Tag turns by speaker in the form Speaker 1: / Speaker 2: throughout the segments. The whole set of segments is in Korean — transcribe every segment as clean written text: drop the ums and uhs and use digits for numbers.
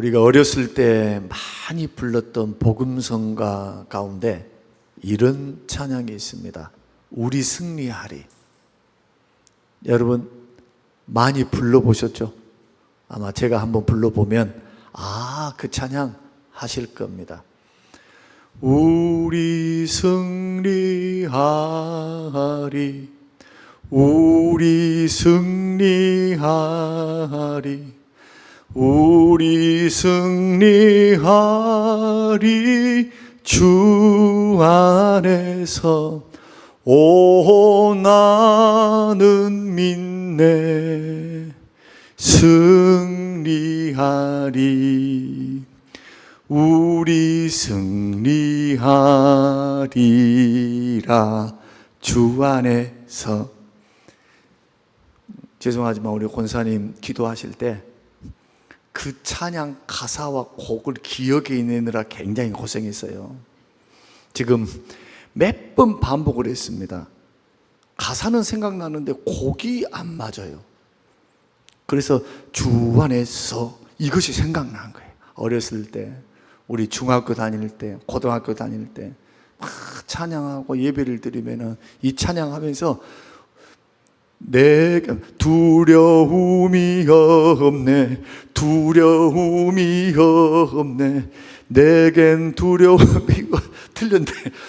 Speaker 1: 우리가 어렸을 때 많이 불렀던 복음성가 가운데 이런 찬양이 있습니다. 우리 승리하리. 여러분 많이 불러보셨죠? 아마 제가 한번 불러보면 그 찬양 하실 겁니다. 우리 승리하리, 우리 승리하리, 우리 승리하리, 주 안에서. 오 나는 믿네, 승리하리, 우리 승리하리라, 주 안에서. 죄송하지만 우리 권사님 기도하실 때 그 찬양 가사와 곡을 기억에 있느라 굉장히 고생했어요. 지금 몇 번 반복을 했습니다. 가사는 생각나는데 곡이 안 맞아요. 그래서 주 안에서 이것이 생각난 거예요. 어렸을 때, 우리 중학교 다닐 때, 고등학교 다닐 때 막 찬양하고 예배를 드리면은 이 찬양하면서 내게 두려움이 없네, 두려움이 없네, 내겐 두려움이 틀렸네,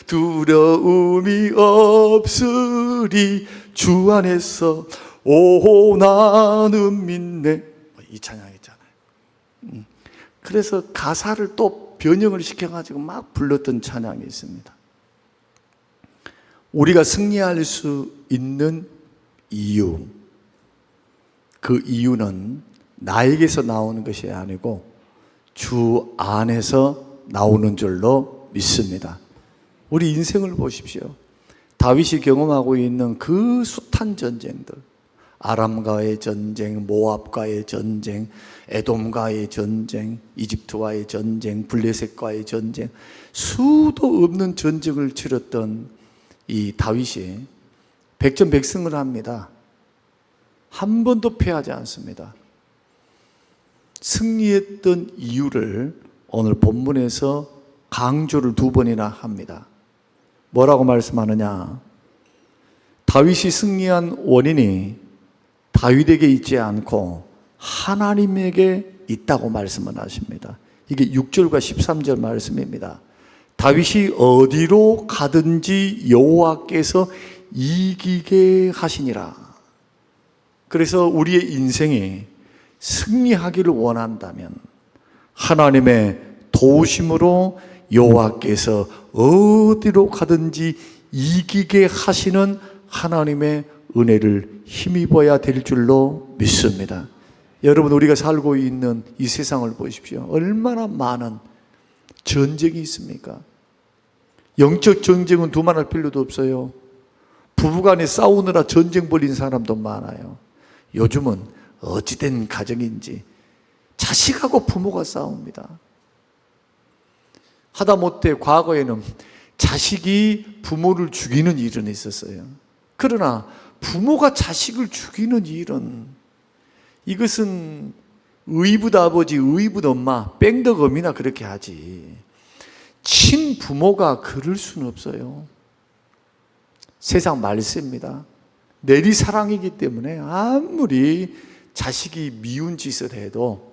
Speaker 1: 두려움이 없으리, 주 안에서. 오 나는 믿네. 이 찬양 있잖아요. 그래서 가사를 또 변형을 시켜가지고 막 불렀던 찬양이 있습니다. 우리가 승리할 수 있는 이유, 그 이유는 나에게서 나오는 것이 아니고 주 안에서 나오는 줄로 믿습니다. 우리 인생을 보십시오. 다윗이 경험하고 있는 그 숱한 전쟁들, 아람과의 전쟁, 모압과의 전쟁, 에돔과의 전쟁, 이집트와의 전쟁, 블레셋과의 전쟁, 수도 없는 전쟁을 치렀던 이 다윗이 백전백승을 합니다. 한 번도 패하지 않습니다. 승리했던 이유를 오늘 본문에서 강조를 2번이나 합니다. 뭐라고 말씀하느냐? 다윗이 승리한 원인이 다윗에게 있지 않고 하나님에게 있다고 말씀을 하십니다. 이게 6절과 13절 말씀입니다. 다윗이 어디로 가든지 여호와께서 이기게 하시니라. 그래서 우리의 인생이 승리하기를 원한다면 하나님의 도우심으로 여호와께서 어디로 가든지 이기게 하시는 하나님의 은혜를 힘입어야 될 줄로 믿습니다. 여러분, 우리가 살고 있는 이 세상을 보십시오. 얼마나 많은 전쟁이 있습니까? 영적 전쟁은 두말할 필요도 없어요. 부부간에 싸우느라 전쟁 벌인 사람도 많아요. 요즘은 어찌된 가정인지 자식하고 부모가 싸웁니다. 하다못해 과거에는 자식이 부모를 죽이는 일은 있었어요. 그러나 부모가 자식을 죽이는 일은, 이것은 의붓 아버지, 의붓 엄마, 뺑덕엄이나 그렇게 하지 친부모가 그럴 수는 없어요. 세상 말세입니다. 내리사랑이기 때문에 아무리 자식이 미운 짓을 해도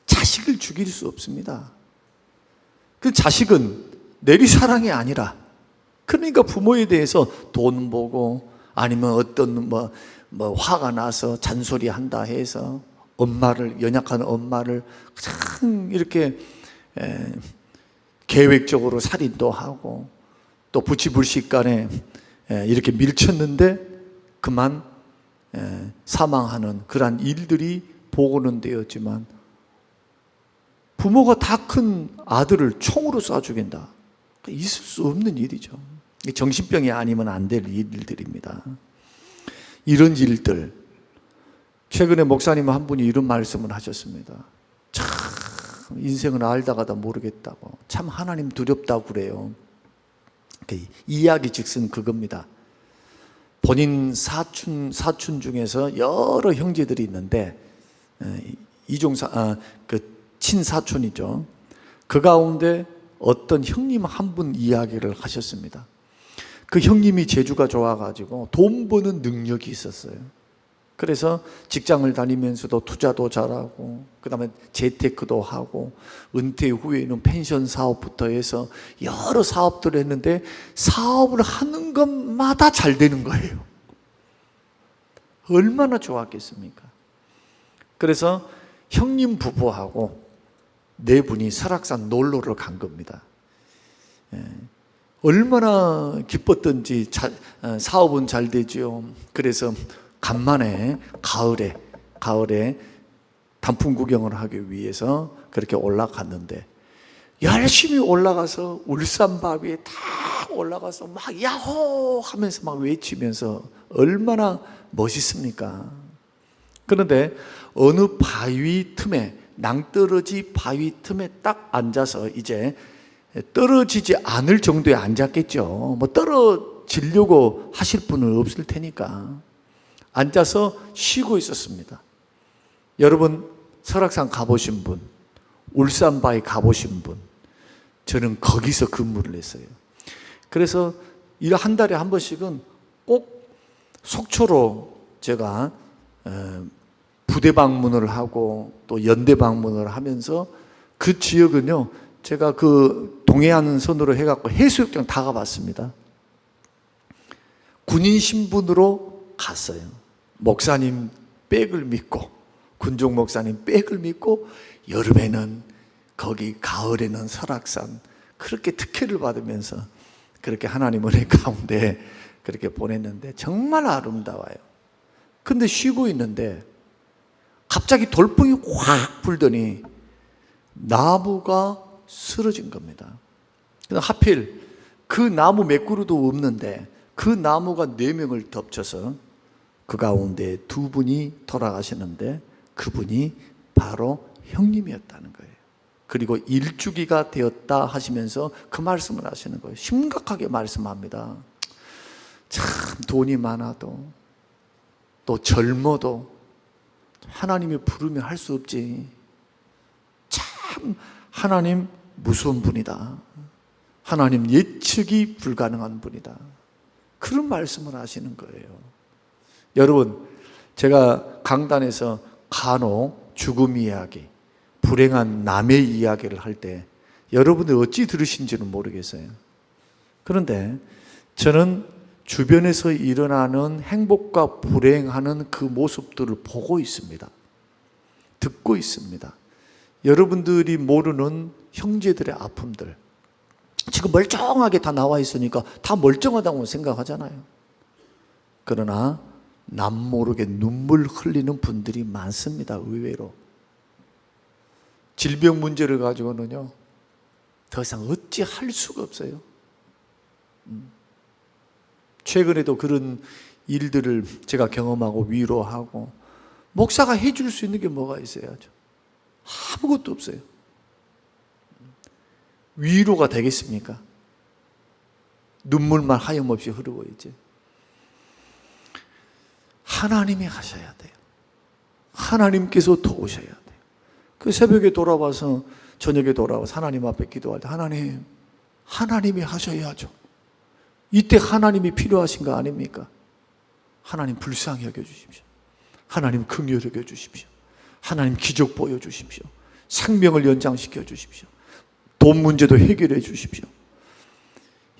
Speaker 1: 자식을 죽일 수 없습니다. 그 자식은 내리사랑이 아니라, 그러니까 부모에 대해서 돈 보고 아니면 어떤 화가 나서 잔소리 한다 해서 엄마를, 연약한 엄마를 참 이렇게 계획적으로 살인도 하고 또 부치불식간에 이렇게 밀쳤는데 그만 사망하는 그러한 일들이 보고는 되었지만, 부모가 다 큰 아들을 총으로 쏴 죽인다. 있을 수 없는 일이죠. 정신병이 아니면 안 될 일들입니다. 이런 일들, 최근에 목사님 한 분이 이런 말씀을 하셨습니다. 참 인생을 알다가다 모르겠다고, 참 하나님 두렵다고 그래요. 이야기 즉슨 그겁니다. 본인 사촌 중에서 여러 형제들이 있는데 친사촌이죠. 그 가운데 어떤 형님 한 분 이야기를 하셨습니다. 그 형님이 재주가 좋아가지고 돈 버는 능력이 있었어요. 그래서 직장을 다니면서도 투자도 잘하고, 그 다음에 재테크도 하고, 은퇴 후에는 펜션 사업부터 해서 여러 사업들을 했는데 사업을 하는 것마다 잘 되는 거예요. 얼마나 좋았겠습니까? 그래서 형님 부부하고 네 분이 설악산 놀러를 간 겁니다. 얼마나 기뻤던지 사업은 잘 되죠. 그래서 간만에 가을에 단풍 구경을 하기 위해서 그렇게 올라갔는데, 열심히 올라가서 울산바위에 다 올라가서 막 야호 하면서 막 외치면서 얼마나 멋있습니까? 그런데 어느 바위 틈에, 낭떠러지 바위 틈에 딱 앉아서, 이제 떨어지지 않을 정도에 앉았겠죠. 뭐 떨어지려고 하실 분은 없을 테니까 앉아서 쉬고 있었습니다. 여러분, 설악산 가보신 분, 울산바위 가보신 분, 저는 거기서 근무를 했어요. 그래서 한 달에 한 번씩은 꼭 속초로 제가 부대 방문을 하고 또 연대 방문을 하면서, 그 지역은요, 제가 그 동해안선으로 해갖고 해수욕장 다 가봤습니다. 군인 신분으로 갔어요. 목사님 백을 믿고, 군종 목사님 백을 믿고, 여름에는 거기, 가을에는 설악산, 그렇게 특혜를 받으면서 그렇게 하나님 은혜 가운데 그렇게 보냈는데 정말 아름다워요. 근데 쉬고 있는데 갑자기 돌풍이 확 불더니 나무가 쓰러진 겁니다. 하필 그 나무 몇 그루도 없는데 그 나무가 4명을 덮쳐서 그 가운데 2분이 돌아가시는데, 그분이 바로 형님이었다는 거예요. 그리고 일주기가 되었다 하시면서 그 말씀을 하시는 거예요. 심각하게 말씀합니다. 참 돈이 많아도 또 젊어도 하나님이 부르면 할 수 없지. 참 하나님 무서운 분이다. 하나님 예측이 불가능한 분이다. 그런 말씀을 하시는 거예요. 여러분, 제가 강단에서 간혹 죽음 이야기, 불행한 남의 이야기를 할 때 여러분들 어찌 들으신지는 모르겠어요. 그런데 저는 주변에서 일어나는 행복과 불행하는 그 모습들을 보고 있습니다. 듣고 있습니다. 여러분들이 모르는 형제들의 아픔들, 지금 멀쩡하게 다 나와 있으니까 다 멀쩡하다고 생각하잖아요. 그러나 남 모르게 눈물 흘리는 분들이 많습니다. 의외로 질병 문제를 가지고는요, 더 이상 어찌 할 수가 없어요. 최근에도 그런 일들을 제가 경험하고 위로하고, 목사가 해줄 수 있는 게 뭐가 있어야죠? 아무것도 없어요. 위로가 되겠습니까? 눈물만 하염없이 흐르고 있지. 하나님이 하셔야 돼요. 하나님께서 도우셔야 돼요. 그 새벽에 돌아와서, 저녁에 돌아와서 하나님 앞에 기도할 때, 하나님이 하셔야죠. 이때 하나님이 필요하신 거 아닙니까? 하나님 불쌍히 여겨주십시오. 하나님 긍휼히 여겨주십시오. 하나님 기적 보여주십시오. 생명을 연장시켜 주십시오. 돈 문제도 해결해 주십시오.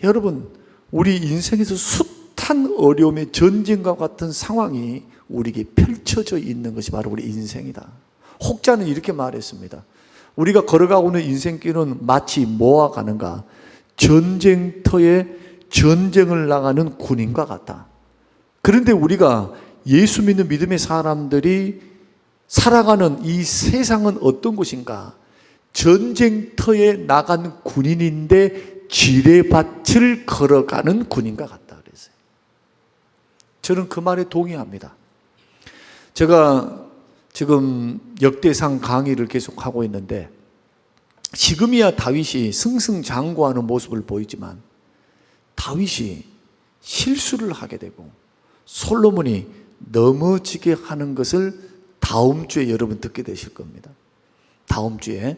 Speaker 1: 여러분, 우리 인생에서 숱한 어려움의 전쟁과 같은 상황이 우리에게 펼쳐져 있는 것이 바로 우리 인생이다. 혹자는 이렇게 말했습니다. 우리가 걸어가고 있는 인생길은 마치 뭐와 가는가? 전쟁터에 전쟁을 나가는 군인과 같다. 그런데 우리가 예수 믿는 믿음의 사람들이 살아가는 이 세상은 어떤 곳인가? 전쟁터에 나간 군인인데 지뢰밭을 걸어가는 군인과 같다 그랬어요. 저는 그 말에 동의합니다. 제가 지금 역대상 강의를 계속하고 있는데, 지금이야 다윗이 승승장구하는 모습을 보이지만 다윗이 실수를 하게 되고 솔로몬이 넘어지게 하는 것을 다음 주에 여러분 듣게 되실 겁니다. 다음 주에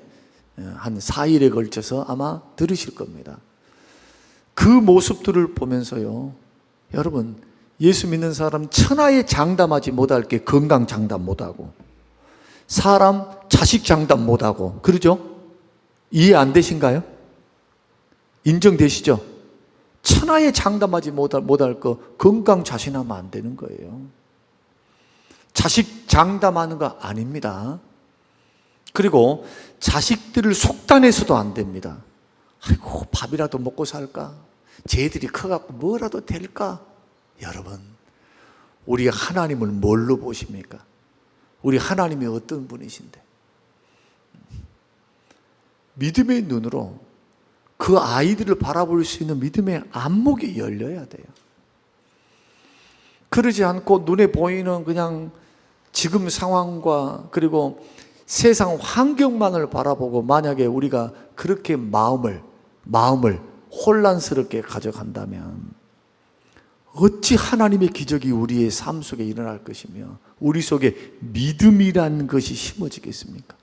Speaker 1: 한 4일에 걸쳐서 아마 들으실 겁니다. 그 모습들을 보면서요, 여러분, 예수 믿는 사람 천하에 장담하지 못할 게 건강 장담 못하고, 사람 자식 장담 못하고, 그러죠? 이해 안 되신가요? 인정되시죠? 천하에 장담하지 못할 거 건강 자신하면 안 되는 거예요. 자식 장담하는 거 아닙니다. 그리고 자식들을 속단해서도 안 됩니다. 아이고, 밥이라도 먹고 살까? 쟤들이 커갖고 뭐라도 될까? 여러분, 우리 하나님을 뭘로 보십니까? 우리 하나님이 어떤 분이신데? 믿음의 눈으로 그 아이들을 바라볼 수 있는 믿음의 안목이 열려야 돼요. 그러지 않고 눈에 보이는 그냥 지금 상황과 그리고 세상 환경만을 바라보고 만약에 우리가 그렇게 마음을 혼란스럽게 가져간다면 어찌 하나님의 기적이 우리의 삶 속에 일어날 것이며 우리 속에 믿음이란 것이 심어지겠습니까?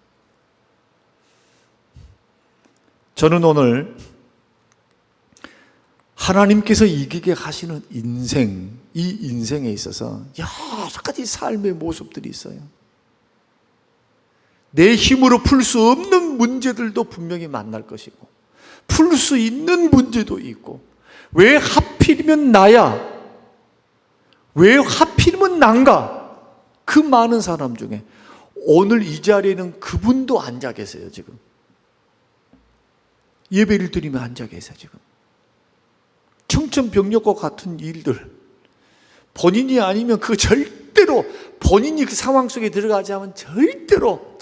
Speaker 1: 저는 오늘 하나님께서 이기게 하시는 인생, 이 인생에 있어서 여러 가지 삶의 모습들이 있어요. 내 힘으로 풀 수 없는 문제들도 분명히 만날 것이고, 풀 수 있는 문제도 있고, 왜 하필이면 나야? 왜 하필이면 난가? 그 많은 사람 중에 오늘 이 자리에는 그분도 앉아 계세요, 지금. 예배를 드리며 앉아 계세요, 지금. 청천벽력과 같은 일들, 본인이 아니면 그 절대로, 본인이 그 상황 속에 들어가지 않으면 절대로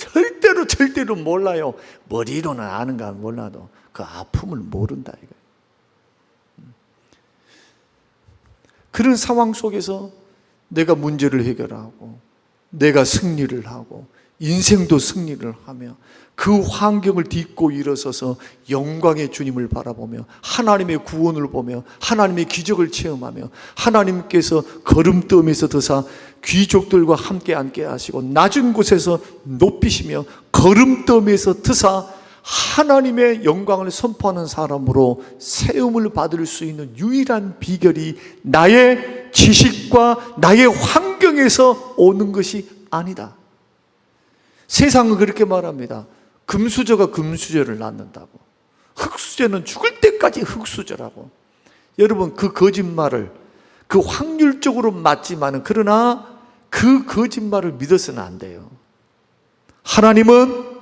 Speaker 1: 몰라요. 머리로는 아는가 몰라도 그 아픔을 모른다 이거예요. 그런 상황 속에서 내가 문제를 해결하고 내가 승리를 하고 인생도 승리를 하며 그 환경을 딛고 일어서서 영광의 주님을 바라보며 하나님의 구원을 보며 하나님의 기적을 체험하며 하나님께서 거름떠에서 드사 귀족들과 함께 앉게 하시고 낮은 곳에서 높이시며 거름떠에서 드사 하나님의 영광을 선포하는 사람으로 세움을 받을 수 있는 유일한 비결이 나의 지식과 나의 환경에서 오는 것이 아니다. 세상은 그렇게 말합니다. 금수저가 금수저를 낳는다고. 흙수저는 죽을 때까지 흙수저라고. 여러분, 그 거짓말을, 그 확률적으로 맞지만은, 그러나 그 거짓말을 믿어서는 안 돼요. 하나님은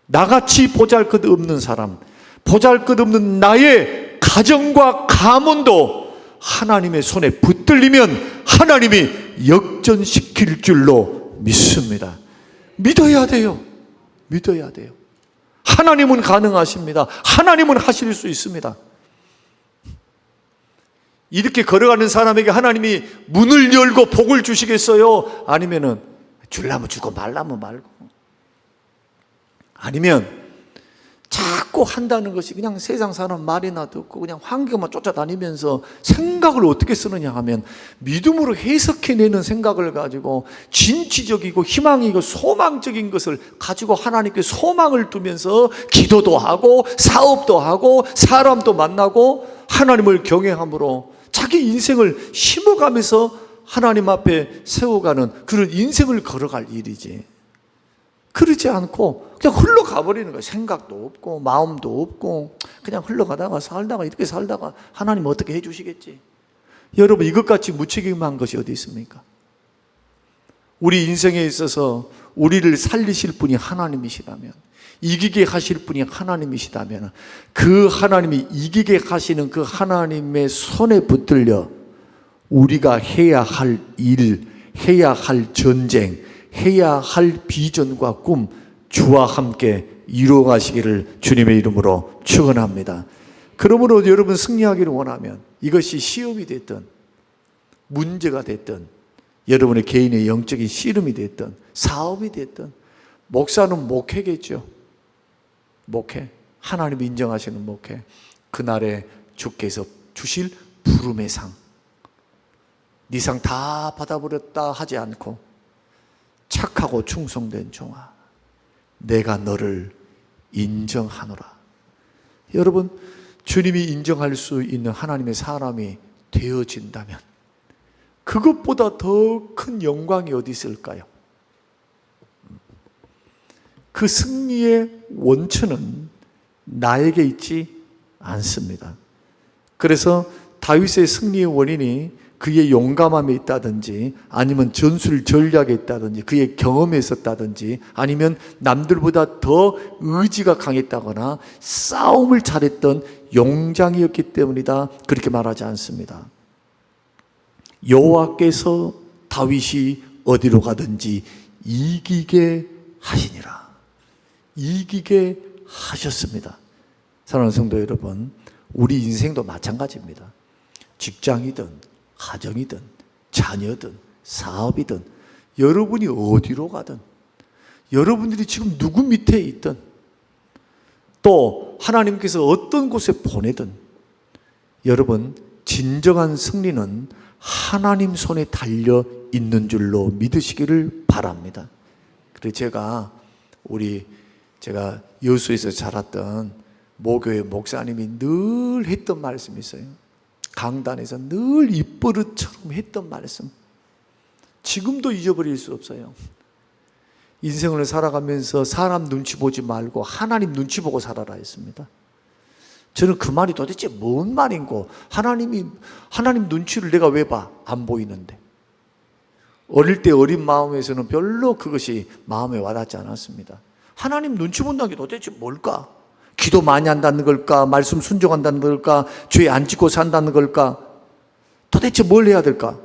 Speaker 1: 나같이 보잘것없는 사람, 보잘것없는 나의 가정과 가문도 하나님의 손에 붙들리면 하나님이 역전시킬 줄로 믿습니다. 믿어야 돼요. 믿어야 돼요. 하나님은 가능하십니다. 하나님은 하실 수 있습니다. 이렇게 걸어가는 사람에게 하나님이 문을 열고 복을 주시겠어요? 아니면은 주려면 주고 말라면 말고, 아니면 자꾸 한다는 것이 그냥 세상 사람 말이나 듣고 그냥 환경만 쫓아다니면서 생각을 어떻게 쓰느냐 하면 믿음으로 해석해내는 생각을 가지고 진취적이고 희망이고 소망적인 것을 가지고 하나님께 소망을 두면서 기도도 하고 사업도 하고 사람도 만나고 하나님을 경외함으로 자기 인생을 심어가면서 하나님 앞에 세워가는 그런 인생을 걸어갈 일이지, 그러지 않고 그냥 흘러가 버리는 거예요. 생각도 없고 마음도 없고 그냥 흘러가다가 살다가 이렇게 살다가 하나님 어떻게 해주시겠지. 여러분, 이것같이 무책임한 것이 어디 있습니까? 우리 인생에 있어서 우리를 살리실 분이 하나님이시다면, 이기게 하실 분이 하나님이시다면, 그 하나님이 이기게 하시는 그 하나님의 손에 붙들려 우리가 해야 할 일, 해야 할 전쟁, 해야 할 비전과 꿈 주와 함께 이루어 가시기를 주님의 이름으로 축원합니다. 그러므로 여러분, 승리하기를 원하면 이것이 시험이 됐든 문제가 됐든 여러분의 개인의 영적인 씨름이 됐든 사업이 됐든, 목사는 목회겠죠. 목회, 하나님이 인정하시는 목회, 그날에 주께서 주실 부름의 상, 네 상 다 받아버렸다 하지 않고 착하고 충성된 종아, 내가 너를 인정하노라. 여러분, 주님이 인정할 수 있는 하나님의 사람이 되어진다면 그것보다 더 큰 영광이 어디 있을까요? 그 승리의 원천은 나에게 있지 않습니다. 그래서 다윗의 승리의 원인이 그의 용감함에 있다든지, 아니면 전술 전략에 있다든지, 그의 경험에 있었다든지, 아니면 남들보다 더 의지가 강했다거나 싸움을 잘했던 용장이었기 때문이다, 그렇게 말하지 않습니다. 여호와께서 다윗이 어디로 가든지 이기게 하시니라. 이기게 하셨습니다. 사랑하는 성도 여러분, 우리 인생도 마찬가지입니다. 직장이든 가정이든 자녀든 사업이든 여러분이 어디로 가든, 여러분들이 지금 누구 밑에 있든, 또 하나님께서 어떤 곳에 보내든, 여러분 진정한 승리는 하나님 손에 달려 있는 줄로 믿으시기를 바랍니다. 그래서 제가 여수에서 자랐던 모교회 목사님이 늘 했던 말씀이 있어요. 강단에서 늘 입버릇처럼 했던 말씀, 지금도 잊어버릴 수 없어요. 인생을 살아가면서 사람 눈치 보지 말고 하나님 눈치 보고 살아라 했습니다. 저는 그 말이 도대체 뭔 말인고, 하나님 눈치를 내가 왜 봐? 안 보이는데. 어릴 때 어린 마음에서는 별로 그것이 마음에 와닿지 않았습니다. 하나님 눈치 본다는 게 도대체 뭘까? 기도 많이 한다는 걸까? 말씀 순종한다는 걸까? 죄 안 짓고 산다는 걸까? 도대체 뭘 해야 될까?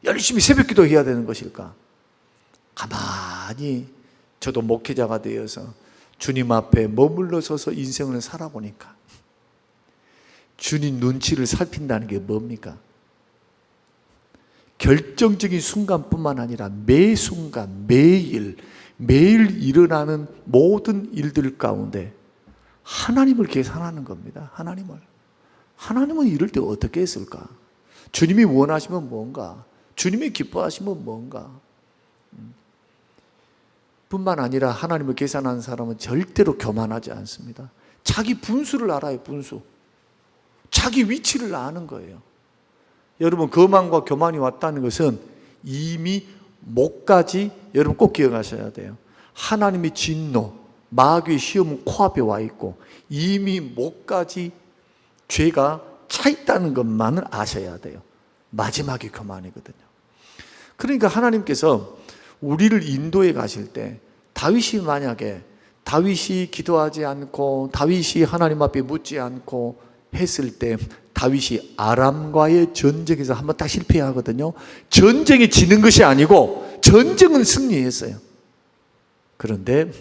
Speaker 1: 열심히 새벽기도 해야 되는 것일까? 가만히 저도 목회자가 되어서 주님 앞에 머물러 서서 인생을 살아보니까 주님 눈치를 살핀다는 게 뭡니까? 결정적인 순간뿐만 아니라 매 순간, 매일 일어나는 모든 일들 가운데 하나님을 계산하는 겁니다. 하나님은 이럴 때 어떻게 했을까? 주님이 원하시면 뭔가? 주님이 기뻐하시면 뭔가? 뿐만 아니라 하나님을 계산하는 사람은 절대로 교만하지 않습니다. 자기 분수를 알아요. 분수. 자기 위치를 아는 거예요. 여러분, 거만과 교만이 왔다는 것은 이미 목까지, 여러분 꼭 기억하셔야 돼요. 하나님의 진노, 마귀의 시험은 코앞에 와 있고 이미 목까지 죄가 차 있다는 것만을 아셔야 돼요. 마지막이 교만이거든요. 그러니까 하나님께서 우리를 인도해 가실 때, 다윗이 기도하지 않고 다윗이 하나님 앞에 묻지 않고 했을 때, 다윗이 아람과의 전쟁에서 한번 다 실패하거든요. 전쟁이 지는 것이 아니고 전쟁은 승리했어요. 그런데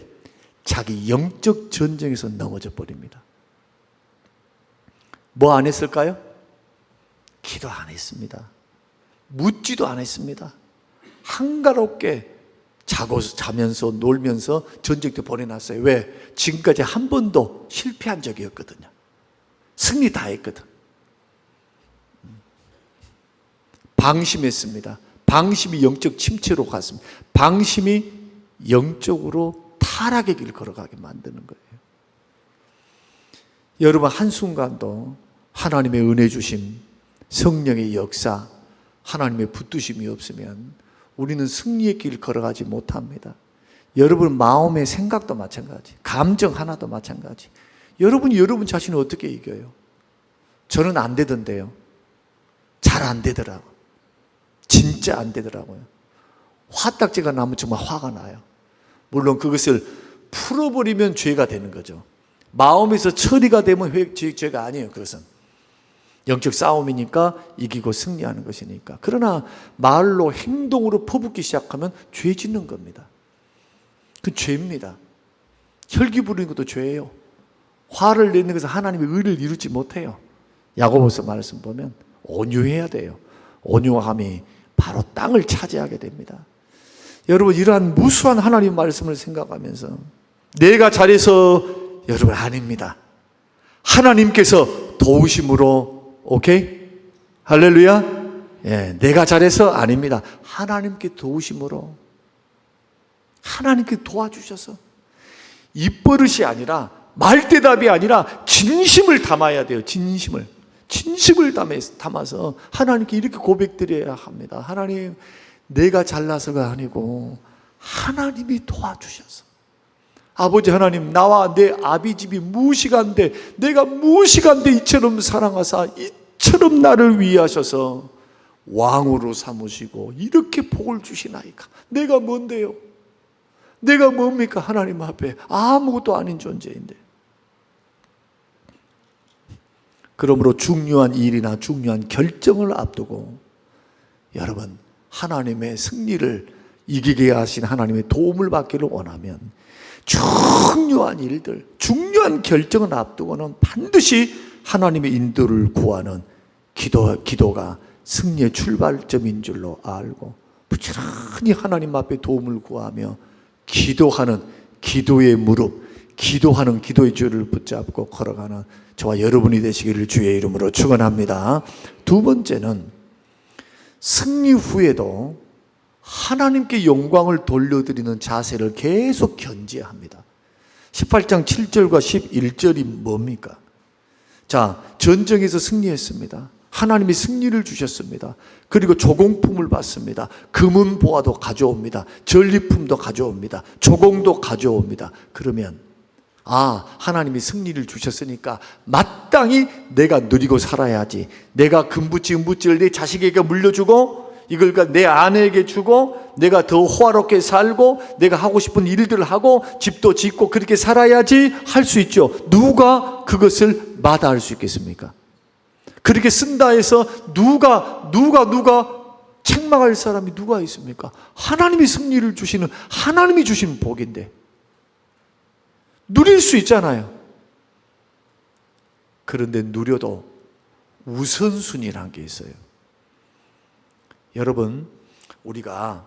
Speaker 1: 자기 영적 전쟁에서 넘어져 버립니다. 뭐 안 했을까요? 기도 안 했습니다. 묻지도 안 했습니다. 한가롭게 자면서 놀면서 전쟁 때 보내놨어요. 왜? 지금까지 한 번도 실패한 적이 없거든요. 승리 다 했거든. 방심했습니다. 방심이 영적 침체로 갔습니다. 방심이 영적으로 타락의 길을 걸어가게 만드는 거예요. 여러분, 한순간도 하나님의 은혜 주심, 성령의 역사, 하나님의 붙드심이 없으면 우리는 승리의 길을 걸어가지 못합니다. 여러분 마음의 생각도 마찬가지, 감정 하나도 마찬가지. 여러분이 여러분 자신을 어떻게 이겨요? 저는 안 되던데요. 잘 안 되더라고요. 진짜 안 되더라고요. 화딱지가 나면 정말 화가 나요. 물론 그것을 풀어버리면 죄가 되는 거죠. 마음에서 처리가 되면 죄가 아니에요. 그것은 영적 싸움이니까 이기고 승리하는 것이니까. 그러나 말로 행동으로 퍼붓기 시작하면 죄 짓는 겁니다. 그 죄입니다. 혈기 부리는 것도 죄예요. 화를 내는 것은 하나님의 의를 이루지 못해요. 야고보서 말씀 보면 온유해야 돼요. 온유함이 바로 땅을 차지하게 됩니다. 여러분, 이러한 무수한 하나님 말씀을 생각하면서 내가 잘해서, 여러분 아닙니다. 하나님께서 도우심으로, 오케이? 할렐루야? 예, 내가 잘해서 아닙니다. 하나님께 도우심으로, 하나님께 도와주셔서 입버릇이 아니라, 말대답이 아니라 진심을 담아야 돼요. 진심을 담아서 하나님께 이렇게 고백드려야 합니다. 하나님, 내가 잘나서가 아니고 하나님이 도와주셔서, 아버지 하나님, 나와 내 아비집이 무시간데, 내가 무시간데 이처럼 사랑하사 이처럼 나를 위하셔서 왕으로 삼으시고 이렇게 복을 주시나이까. 내가 뭔데요? 내가 뭡니까? 하나님 앞에 아무것도 아닌 존재인데. 그러므로 중요한 일이나 중요한 결정을 앞두고 여러분, 하나님의 승리를 이기게 하신 하나님의 도움을 받기를 원하면 중요한 일들, 중요한 결정을 앞두고는 반드시 하나님의 인도를 구하는 기도가 승리의 출발점인 줄로 알고 부지런히 하나님 앞에 도움을 구하며 기도하는 기도의 무릎, 기도하는 기도의 줄을 붙잡고 걸어가는 저와 여러분이 되시기를 주의 이름으로 축원합니다. 두 번째는 승리 후에도 하나님께 영광을 돌려드리는 자세를 계속 견지합니다. 18장 7절과 11절이 뭡니까? 자, 전쟁에서 승리했습니다. 하나님이 승리를 주셨습니다. 그리고 조공품을 받습니다. 금은 보화도 가져옵니다. 전리품도 가져옵니다. 조공도 가져옵니다. 그러면 하나님이 승리를 주셨으니까 마땅히 내가 누리고 살아야지. 내가 금붙이 은붙이를 내 자식에게 물려주고 이걸 내 아내에게 주고 내가 더 호화롭게 살고 내가 하고 싶은 일들을 하고 집도 짓고 그렇게 살아야지 할 수 있죠. 누가 그것을 마다할 수 있겠습니까? 그렇게 쓴다 해서 누가 책망할 사람이 누가 있습니까? 하나님이 승리를 주시는, 하나님이 주신 복인데 누릴 수 있잖아요. 그런데 누려도 우선순위라는 게 있어요. 여러분, 우리가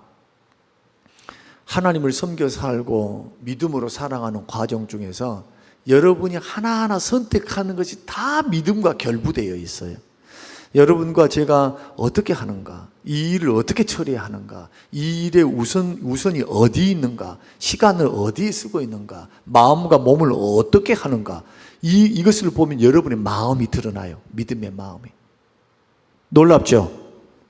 Speaker 1: 하나님을 섬겨 살고 믿음으로 살아가는 과정 중에서 여러분이 하나하나 선택하는 것이 다 믿음과 결부되어 있어요. 여러분과 제가 어떻게 하는가, 이 일을 어떻게 처리하는가, 이 일의 우선이 어디 있는가, 시간을 어디에 쓰고 있는가, 마음과 몸을 어떻게 하는가, 이것을 보면 여러분의 마음이 드러나요. 믿음의 마음이. 놀랍죠?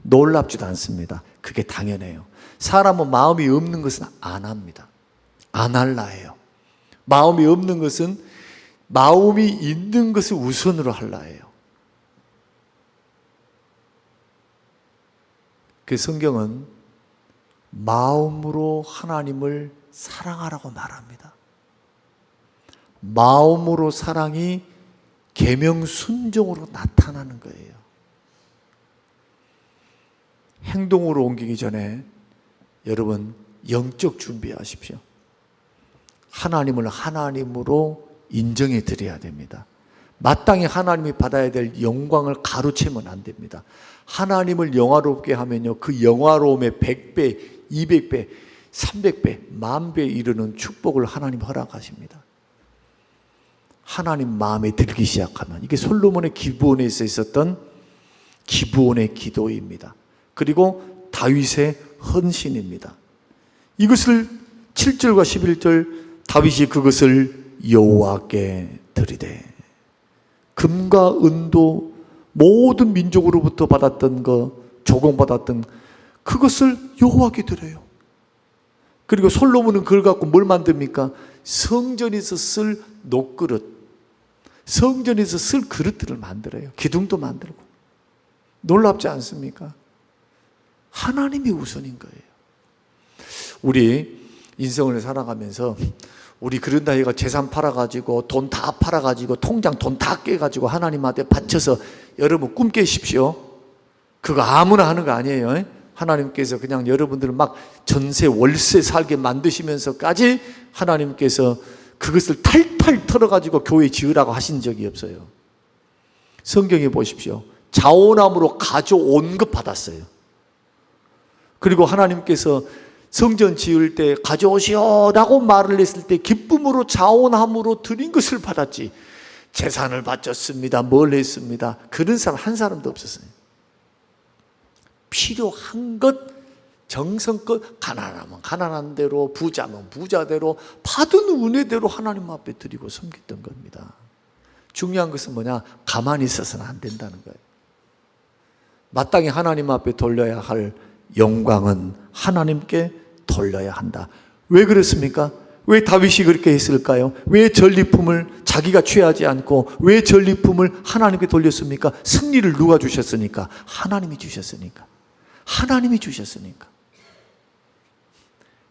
Speaker 1: 놀랍지도 않습니다. 그게 당연해요. 사람은 마음이 없는 것은 안 합니다. 안 할라 해요. 마음이 없는 것은 마음이 있는 것을 우선으로 할라 해요. 그 성경은 마음으로 하나님을 사랑하라고 말합니다. 마음으로 사랑이 계명 순종으로 나타나는 거예요. 행동으로 옮기기 전에 여러분 영적 준비하십시오. 하나님을 하나님으로 인정해 드려야 됩니다. 마땅히 하나님이 받아야 될 영광을 가로채면 안 됩니다. 하나님을 영화롭게 하면요, 그 영화로움의 100배, 200배, 300배, 10,000배 이르는 축복을 하나님 허락하십니다. 하나님 마음에 들기 시작하면, 이게 솔로몬의 기브온에서 있었던 기브온의 기도입니다. 그리고 다윗의 헌신입니다. 이것을 7절과 11절 다윗이 그것을 여호와께 드리되, 금과 은도 모든 민족으로부터 받았던 거, 조공받았던 그것을 여호와께 드려요. 그리고 솔로몬은 그걸 갖고 뭘 만듭니까? 성전에서 쓸 녹그릇, 성전에서 쓸 그릇들을 만들어요. 기둥도 만들고. 놀랍지 않습니까? 하나님이 우선인 거예요. 우리 인생을 살아가면서 우리 그런 나이가 재산 팔아가지고 돈 다 팔아가지고 통장 돈 다 깨가지고 하나님한테 바쳐서 여러분 꿈 깨십시오. 그거 아무나 하는 거 아니에요. 하나님께서 그냥 여러분들을 막 전세 월세 살게 만드시면서까지 하나님께서 그것을 탈탈 털어가지고 교회 지으라고 하신 적이 없어요. 성경에 보십시오. 자원함으로 가져온 것 받았어요. 그리고 하나님께서 성전 지을 때 가져오시오라고 말을 했을 때 기쁨으로 자원함으로 드린 것을 받았지, 재산을 바쳤습니다, 뭘 했습니다, 그런 사람 한 사람도 없었어요. 필요한 것 정성껏 가난하면 가난한 대로, 부자면 부자대로, 받은 은혜대로 하나님 앞에 드리고 섬겼던 겁니다. 중요한 것은 뭐냐? 가만히 있어서는 안 된다는 거예요. 마땅히 하나님 앞에 돌려야 할 영광은 하나님께 돌려야 한다. 왜 그렇습니까? 왜 다윗이 그렇게 했을까요? 왜 전리품을 자기가 취하지 않고 왜 전리품을 하나님께 돌렸습니까? 승리를 누가 주셨으니까? 하나님이 주셨으니까. 하나님이 주셨으니까.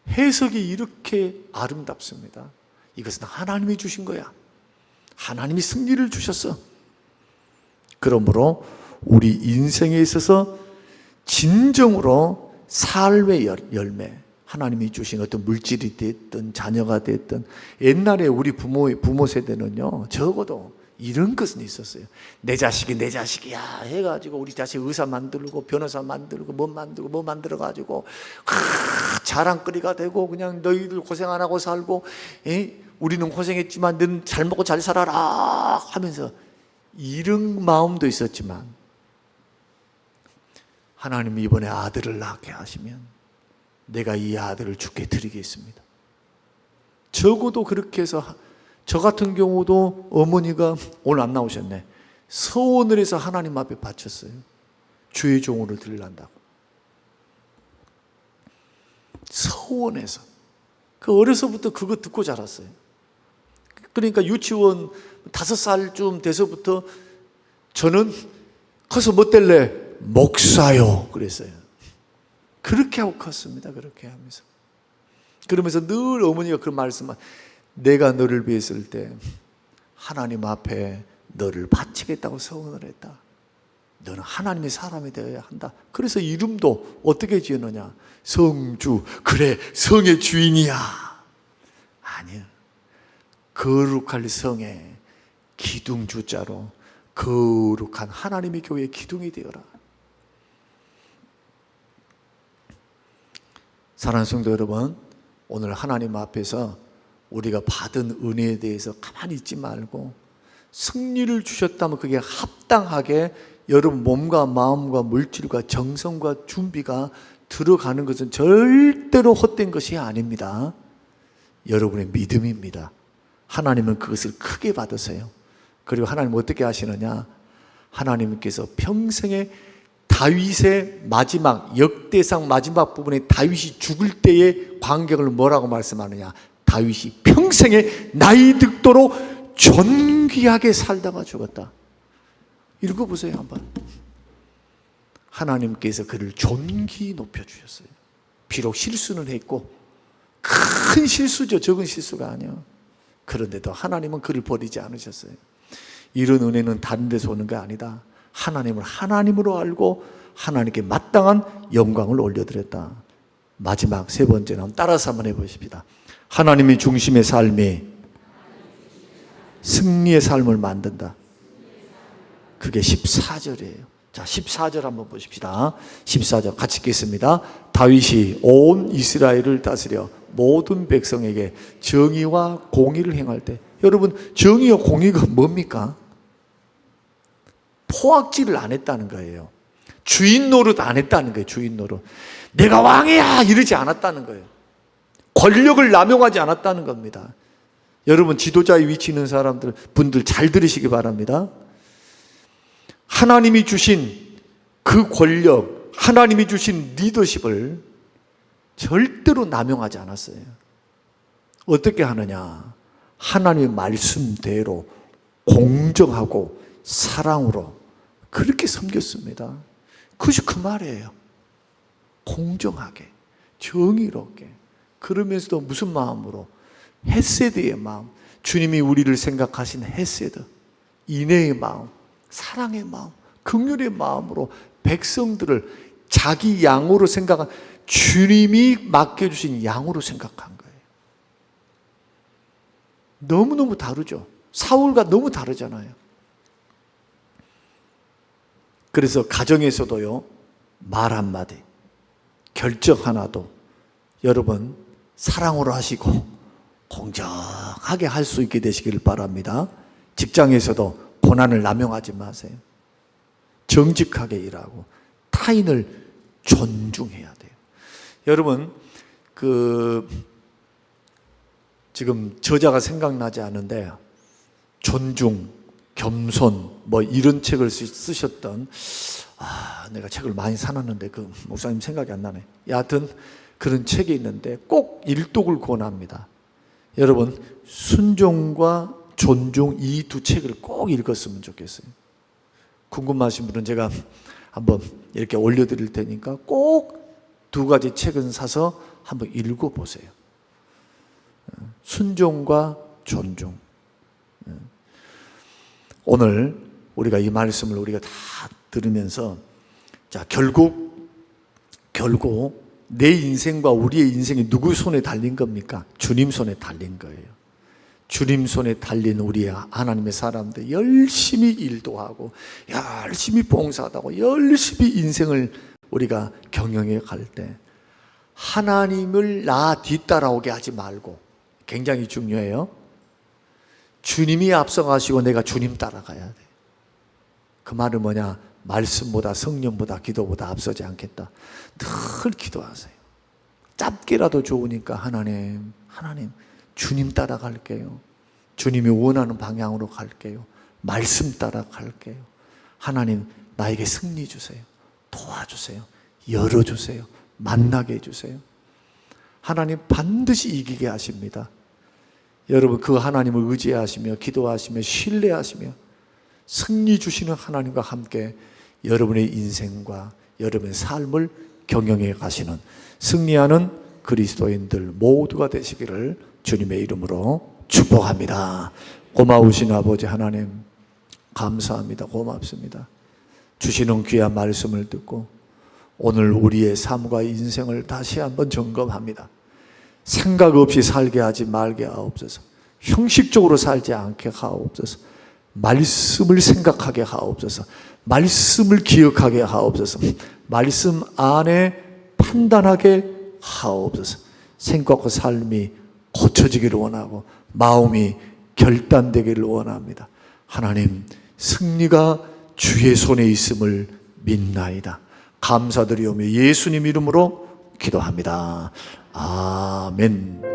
Speaker 1: 해석이 이렇게 아름답습니다. 이것은 하나님이 주신 거야. 하나님이 승리를 주셨어. 그러므로 우리 인생에 있어서 진정으로 삶의 열매, 하나님이 주신 어떤 물질이 됐든 자녀가 됐든, 옛날에 우리 부모 세대는요, 적어도 이런 것은 있었어요. 내 자식이 내 자식이야 해가지고 우리 자식 의사 만들고 변호사 만들고 뭐 만들어가지고 자랑거리가 되고, 그냥 너희들 고생 안 하고 살고 우리는 고생했지만 너는 잘 먹고 잘 살아라 하면서, 이런 마음도 있었지만 하나님이 이번에 아들을 낳게 하시면 내가 이 아들을 주께 드리겠습니다. 적어도 그렇게 해서, 저 같은 경우도 어머니가 오늘 안 나오셨네, 서원을 해서 하나님 앞에 바쳤어요. 주의 종으로 드리란다고. 서원해서. 그 어려서부터 그거 듣고 자랐어요. 그러니까 유치원 5살쯤 돼서부터 저는 커서 뭐 될래? 목사요 그랬어요. 그렇게 하고 컸습니다. 그렇게 하면서. 그러면서 늘 어머니가 그런 말씀만, 내가 너를 위했을 때 하나님 앞에 너를 바치겠다고 서원을 했다. 너는 하나님의 사람이 되어야 한다. 그래서 이름도 어떻게 지었느냐? 성주. 그래, 성의 주인이야. 아니야. 거룩할 성의 기둥주자로 거룩한 하나님의 교회의 기둥이 되어라. 사랑하는 성도 여러분, 오늘 하나님 앞에서 우리가 받은 은혜에 대해서 가만히 있지 말고, 승리를 주셨다면 그게 합당하게 여러분 몸과 마음과 물질과 정성과 준비가 들어가는 것은 절대로 헛된 것이 아닙니다. 여러분의 믿음입니다. 하나님은 그것을 크게 받으세요. 그리고 하나님은 어떻게 하시느냐? 하나님께서 평생에 다윗의 마지막, 역대상 마지막 부분에 다윗이 죽을 때의 광경을 뭐라고 말씀하느냐? 다윗이 평생에 나이 득도록 존귀하게 살다가 죽었다. 읽어보세요 한번. 하나님께서 그를 존귀 높여주셨어요. 비록 실수는 했고, 큰 실수죠. 적은 실수가 아니에요. 그런데도 하나님은 그를 버리지 않으셨어요. 이런 은혜는 다른 데서 오는 게 아니다. 하나님을 하나님으로 알고 하나님께 마땅한 영광을 올려드렸다. 마지막 세 번째는 따라서 한번 해보십시다. 하나님이 중심의 삶이 승리의 삶을 만든다. 그게 14절이에요. 자, 14절 한번 보십시다. 14절 같이 읽겠습니다. 다윗이 온 이스라엘을 다스려 모든 백성에게 정의와 공의를 행할 때, 여러분 정의와 공의가 뭡니까? 포악질을 안 했다는 거예요. 주인 노릇 안 했다는 거예요. 주인 노릇. 내가 왕이야 이러지 않았다는 거예요. 권력을 남용하지 않았다는 겁니다. 여러분 지도자의 위치 있는 분들 잘 들으시기 바랍니다. 하나님이 주신 그 권력, 하나님이 주신 리더십을 절대로 남용하지 않았어요. 어떻게 하느냐? 하나님의 말씀대로 공정하고 사랑으로 그렇게 섬겼습니다. 그것이 그 말이에요. 공정하게, 정의롭게. 그러면서도 무슨 마음으로? 헤세드의 마음. 주님이 우리를 생각하신 헤세드, 인애의 마음, 사랑의 마음, 긍휼의 마음으로 백성들을 자기 양으로 생각한, 주님이 맡겨주신 양으로 생각한 거예요. 너무너무 다르죠. 사울과 너무 다르잖아요. 그래서 가정에서도요, 말 한마디, 결정 하나도 여러분 사랑으로 하시고 공정하게 할 수 있게 되시길 바랍니다. 직장에서도 고난을 남용하지 마세요. 정직하게 일하고 타인을 존중해야 돼요. 여러분, 지금 저자가 생각나지 않은데 존중, 겸손 뭐 이런 책을 쓰셨던, 내가 책을 많이 사놨는데 그 목사님 생각이 안 나네. 여하튼 그런 책이 있는데 꼭 일독을 권합니다. 여러분, 순종과 존중 이 두 책을 꼭 읽었으면 좋겠어요. 궁금하신 분은 제가 한번 이렇게 올려드릴 테니까 꼭 두 가지 책은 사서 한번 읽어보세요. 순종과 존중. 오늘 우리가 이 말씀을 우리가 다 들으면서, 자, 결국 내 인생과 우리의 인생이 누구 손에 달린 겁니까? 주님 손에 달린 거예요. 주님 손에 달린 우리 하나님의 사람들, 열심히 일도 하고 열심히 봉사도 하고 열심히 인생을 우리가 경영해 갈 때 하나님을 나 뒤따라오게 하지 말고, 굉장히 중요해요. 주님이 앞서가시고 내가 주님 따라가야 돼. 그 말은 뭐냐? 말씀보다 성령보다 기도보다 앞서지 않겠다. 늘 기도하세요. 짧게라도 좋으니까 하나님 주님 따라갈게요. 주님이 원하는 방향으로 갈게요. 말씀 따라갈게요. 하나님 나에게 승리 주세요. 도와주세요. 열어주세요. 만나게 해주세요. 하나님 반드시 이기게 하십니다. 여러분, 그 하나님을 의지하시며 기도하시며 신뢰하시며 승리 주시는 하나님과 함께 여러분의 인생과 여러분의 삶을 경영해 가시는 승리하는 그리스도인들 모두가 되시기를 주님의 이름으로 축복합니다. 고마우신 아버지 하나님, 감사합니다. 고맙습니다. 주시는 귀한 말씀을 듣고 오늘 우리의 삶과 인생을 다시 한번 점검합니다. 생각 없이 살게 하지 말게 하옵소서. 형식적으로 살지 않게 하옵소서. 말씀을 생각하게 하옵소서. 말씀을 기억하게 하옵소서. 말씀 안에 판단하게 하옵소서. 생각과 삶이 고쳐지기를 원하고 마음이 결단되기를 원합니다. 하나님, 승리가 주의 손에 있음을 믿나이다. 감사드리오며 예수님 이름으로 기도합니다. 아멘.